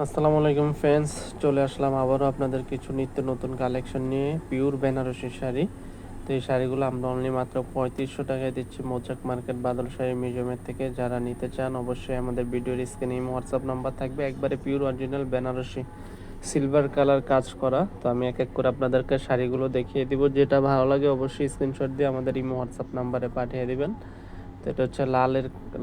আসসালামু আলাইকুম ফ্রেন্ডস, চলে আসলাম আবারও আপনাদের কিছু নিত্য নতুন কালেকশন নিয়ে পিওর বেনারসি শাড়ি। তো এই শাড়িগুলো আমরা অনলি মাত্র 3500 টাকায় দিচ্ছি মৌচাক মার্কেট বাদল শাড়ি মিউজিয়ামের থেকে। যারা নিতে চান অবশ্যই আমাদের ভিডিওর স্ক্রিনে হোয়াটসঅ্যাপ নাম্বার থাকবে। একবারে pure original Banarasi silver colour কাজ করা। তো আমি এক এক করে আপনাদেরকে শাড়িগুলো দেখিয়ে দিব, যেটা ভালো লাগে অবশ্যই স্ক্রিনশট দিয়ে আমাদের হোয়াটসঅ্যাপ নাম্বারে পাঠিয়ে দিবেন। তো এটা হচ্ছে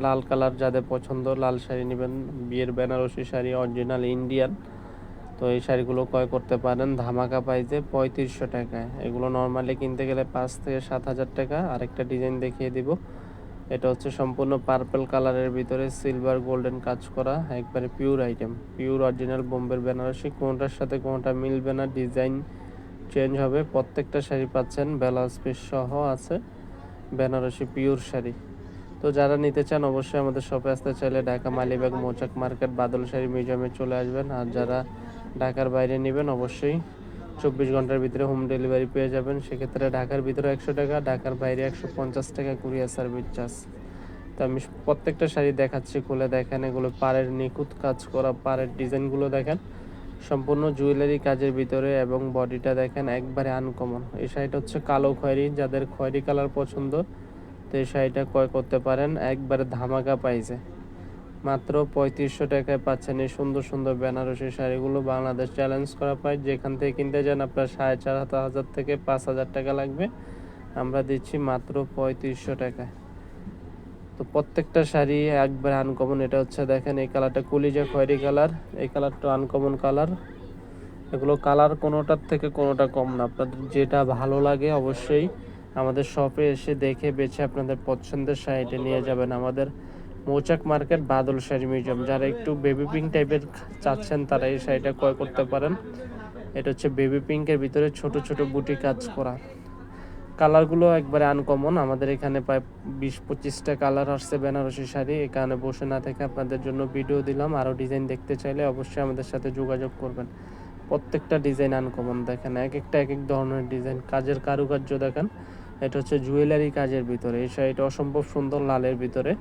লাল কালার, যাদের পছন্দ লাল শাড়ি নেবেন, বিয়ের বেনারসি শাড়ি অরিজিনাল ইন্ডিয়ান। তো এই শাড়িগুলো ক্রয় করতে পারেন ধামাকা প্রাইসে 3500 টাকায়। এগুলো নর্মালি কিনতে গেলে 5 থেকে 7 হাজার টাকা। আরেকটা ডিজাইন দেখিয়ে দিব। এটা হচ্ছে সম্পূর্ণ পার্পল কালারের ভিতরে সিলভার গোল্ডেন কাজ করা, একবারে পিওর আইটেম, পিওর অরিজিনাল বোম্বের বেনারসি। কোনটার সাথে কোনটা মিলবে না, ডিজাইন চেঞ্জ হবে। প্রত্যেকটা শাড়ি পাচ্ছেন ব্লাউজ পিস সহ আছে, বেনারসি পিওর শাড়ি। তো যারা নিতে চান অবশ্যই আমাদের শপে আসতে চাইলে ঢাকা মালিবাগ মৌচাক মার্কেট বাদল শাড়ি মিউজিয়ামে চলে আসবেন। আর যারা ঢাকার বাইরে নেবেন অবশ্যই 24 ঘন্টার ভিতরে হোম ডেলিভারি পেয়ে যাবেন। সেক্ষেত্রে ঢাকার ভিতরে 100 টাকা, ঢাকার বাইরে 150 টাকা কুরিয়ার সার্ভিস চার্জ। তো আমি প্রত্যেকটা শাড়ি দেখাচ্ছি, খুলে দেখেন। এগুলো পাড়ের নিখুঁত কাজ করা, পাড়ের ডিজাইনগুলো দেখেন সম্পূর্ণ জুয়েলারি কাজের ভিতরে, এবং বডিটা দেখেন একবারে আনকমন। এই শাড়িটা হচ্ছে কালো খয়েরি, যাদের খয়েরি কালার পছন্দ তো এই শাড়িটা ক্রয় করতে পারেন একবারে ধামাকা পাইছে। মাত্র 3500 টাকায় পাচ্ছেন এই সুন্দর সুন্দর বেনারসি শাড়িগুলো। বাংলাদেশ চ্যালেঞ্জ করা প্রাইস, যেখান থেকে কিনতে যান আপনার 4500 থেকে 5000 টাকা লাগবে, আমরা দিচ্ছি মাত্র 3500 টাকায়। তো প্রত্যেকটা শাড়ি একবারে আনকমন। এটা হচ্ছে দেখেন এই কালারটা কলিজা খয়েরি কালার, এই কালারটা আনকমন কালার। এগুলো কালার কোনোটার থেকে কোনোটা কম না। আপনাদের যেটা ভালো লাগে অবশ্যই আমাদের শপে এসে দেখে বেছে আপনাদের পছন্দের শাড়িটা নিয়ে যাবেন। আমাদের মৌচাক মার্কেট বাদল শাড়ি মিউজিয়াম। যারা একটু বেবি পিঙ্ক টাইপের চাচ্ছেন তারা এই শাড়িটা ক্রয় করতে পারেন। এটা হচ্ছে বেবি পিঙ্কের ভিতরে ছোট ছোট বুটি কাজ করা। কালারগুলো একবারে আনকমন। আমাদের এখানে প্রায় 20-25টা কালার আসছে বেনারসি শাড়ি। এখানে বসে না থেকে আপনাদের জন্য ভিডিও দিলাম। আরও ডিজাইন দেখতে চাইলে অবশ্যই আমাদের সাথে যোগাযোগ করবেন। প্রত্যেকটা ডিজাইন আনকমন, দেখেন এক একটা এক এক ধরনের ডিজাইন, কাজের কারুকার্য দেখেন। এটা হচ্ছে জুয়েলারি কাজের ভিতরে। এই শাড়িটা অসম্ভব সুন্দর লালের ভিতরে।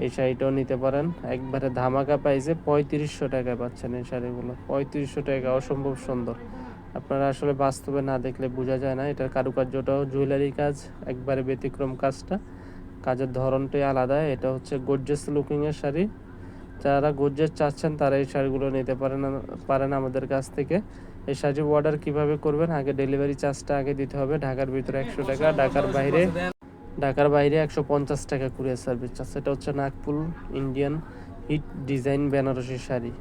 এই শাড়িটাও নিতে পারেন একবারে ধামাকা পাইছে 3500 টাকায় পাচ্ছেন এই শাড়িগুলো। 3500 টাকা, অসম্ভব সুন্দর। আপনারা আসলে বাস্তবে না দেখলে বোঝা যায় না। এটার কারুকার্যটাও জুয়েলারি কাজ, একবারে ব্যতিক্রম কাজটা, কাজের ধরনটাই আলাদা। এটা হচ্ছে গর্জিয়াস লুকিংয়ের শাড়ি। যারা গর্জিয়াস চাচ্ছেন তারা এই শাড়িগুলো নিতে পারেন আমাদের কাছ থেকে। এই শাড়ি অর্ডার কিভাবে করবেন, আগে ডেলিভারি চার্জটা আগে দিতে হবে। ঢাকার ভিতরে 100 টাকা, ঢাকার বাইরে 150 টাকা কুরিয়ার সার্ভিস চার্জ। এটা হচ্ছে Nagpur Indian hit design Banarasi sari.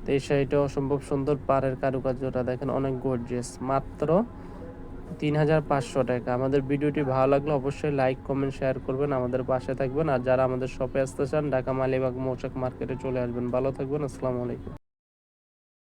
তো এই শাড়িটা অসম্ভব সুন্দর, পাড়ের কারুকার্যটা দেখেন অনেক গর্জিয়াস। মাত্র 3500 টাকা। আমাদের ভিডিওটি ভালো লাগলে অবশ্যই লাইক কমেন্ট শেয়ার করবেন, আমাদের পাশে থাকবেন। আর যারা আমাদের শপে আসতে চান ঢাকা মালিবাগ মৌচাক মার্কেটে চলে আসবেন। ভালো থাকবেন, আসসালামু আলাইকুম।